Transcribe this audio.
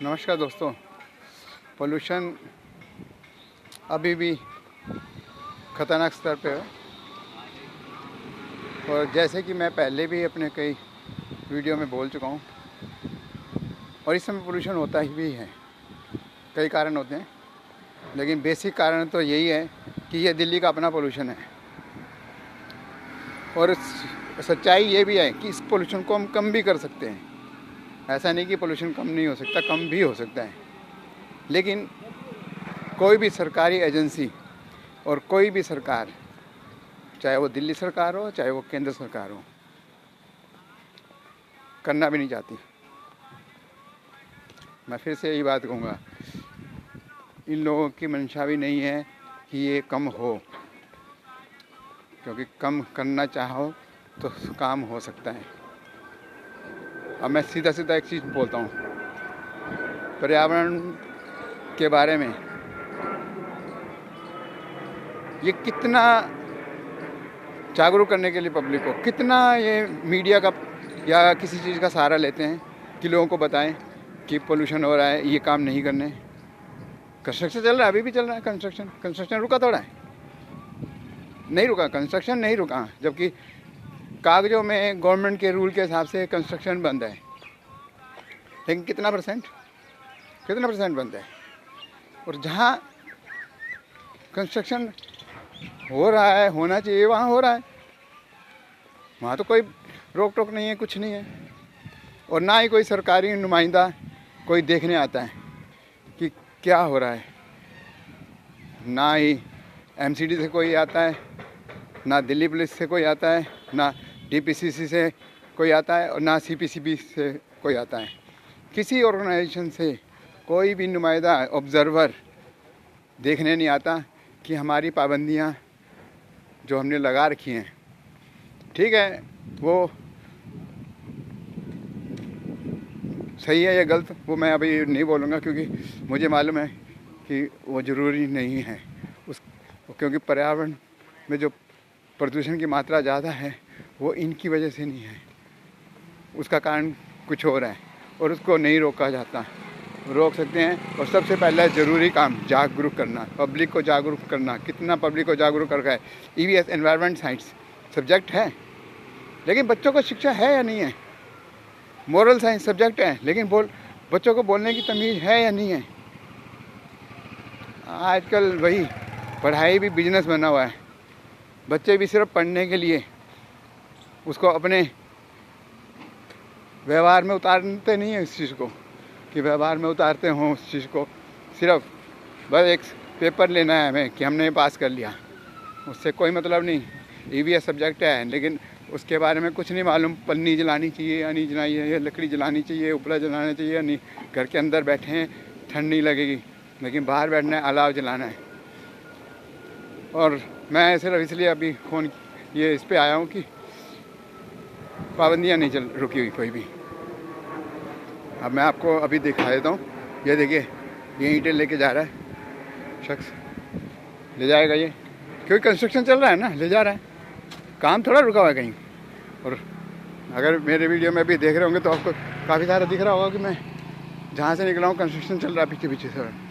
नमस्कार दोस्तों। पोल्यूशन अभी भी ख़तरनाक स्तर पे है और जैसे कि मैं पहले भी अपने कई वीडियो में बोल चुका हूँ और इस समय पोल्यूशन होता ही भी है। कई कारण होते हैं लेकिन बेसिक कारण तो यही है कि ये दिल्ली का अपना पोल्यूशन है। और सच्चाई ये भी है कि इस पोल्यूशन को हम कम भी कर सकते हैं। ऐसा नहीं कि पोल्यूशन कम नहीं हो सकता, कम भी हो सकता है। लेकिन कोई भी सरकारी एजेंसी और कोई भी सरकार, चाहे वो दिल्ली सरकार हो चाहे वो केंद्र सरकार हो, करना भी नहीं चाहती। मैं फिर से यही बात कहूँगा, इन लोगों की मंशा भी नहीं है कि ये कम हो, क्योंकि कम करना चाहो तो काम हो सकता है। अब मैं सीधा सीधा एक चीज़ बोलता हूँ, पर्यावरण के बारे में ये कितना जागरूक करने के लिए पब्लिक को कितना ये मीडिया का या किसी चीज़ का सहारा लेते हैं कि लोगों को बताएं कि पोल्यूशन हो रहा है, ये काम नहीं करने। कंस्ट्रक्शन चल रहा है, अभी भी चल रहा है कंस्ट्रक्शन रुका थोड़ा है, नहीं रुका, कंस्ट्रक्शन नहीं रुका, जबकि कागजों में गवर्नमेंट के रूल के हिसाब से कंस्ट्रक्शन बंद है। लेकिन कितना परसेंट बंद है। और जहाँ कंस्ट्रक्शन हो रहा है, होना चाहिए, वहाँ हो रहा है, वहाँ तो कोई रोक टोक नहीं है, कुछ नहीं है। और ना ही कोई सरकारी नुमाइंदा कोई देखने आता है कि क्या हो रहा है। ना ही एमसीडी से कोई आता है, ना दिल्ली पुलिस से कोई आता है, ना डीपीसीसी से कोई आता है और ना सीपीसीबी से कोई आता है। किसी ऑर्गेनाइजेशन से कोई भी नुमाइंदा ऑब्जर्वर देखने नहीं आता कि हमारी पाबंदियाँ जो हमने लगा रखी हैं, ठीक है, वो सही है या गलत, वो मैं अभी नहीं बोलूँगा, क्योंकि मुझे मालूम है कि वो ज़रूरी नहीं है। क्योंकि पर्यावरण में जो प्रदूषण की मात्रा ज़्यादा है वो इनकी वजह से नहीं है, उसका कारण कुछ और है और उसको नहीं रोका जाता। रोक सकते हैं। और सबसे पहला ज़रूरी काम जागरूक करना, पब्लिक को जागरूक करना। कितना पब्लिक को जागरूक कर रखा है। ईवीएस एनवायरनमेंट साइंस सब्जेक्ट है, लेकिन बच्चों को शिक्षा है या नहीं है। मोरल साइंस सब्जेक्ट है, लेकिन बच्चों को बोलने की तमीज़ है या नहीं है। आजकल वही पढ़ाई भी बिजनेस बना हुआ है। बच्चे भी सिर्फ पढ़ने के लिए उसको अपने व्यवहार में उतारते नहीं है, इस चीज़ को कि व्यवहार में उतारते हों उस चीज़ को। सिर्फ बस एक पेपर लेना है हमें कि हमने पास कर लिया, उससे कोई मतलब नहीं। ईवीएस सब्जेक्ट है लेकिन उसके बारे में कुछ नहीं मालूम। पन्नी जलानी चाहिए या नहीं जलानी है, लकड़ी जलानी चाहिए, उपला जलाना चाहिए या नहीं। घर के अंदर बैठे हैं ठंड नहीं लगेगी, लेकिन बाहर बैठना है, अलाव जलाना है। और मैं सिर्फ इसलिए अभी फ़ोन ये इस पे आया हूँ कि पाबंदियाँ नहीं रुकी हुई कोई भी। अब मैं आपको अभी दिखा देता हूँ। ये देखिए, ये ईंटें लेके जा रहा है शख्स, ले जाएगा ये, क्योंकि कंस्ट्रक्शन चल रहा है ना, ले जा रहा है, काम थोड़ा रुका हुआ है कहीं। और अगर मेरे वीडियो में भी देख रहे होंगे तो आपको काफ़ी सारा दिख रहा होगा कि मैं जहाँ से निकला हूँ कंस्ट्रक्शन चल रहा है पीछे पीछे से।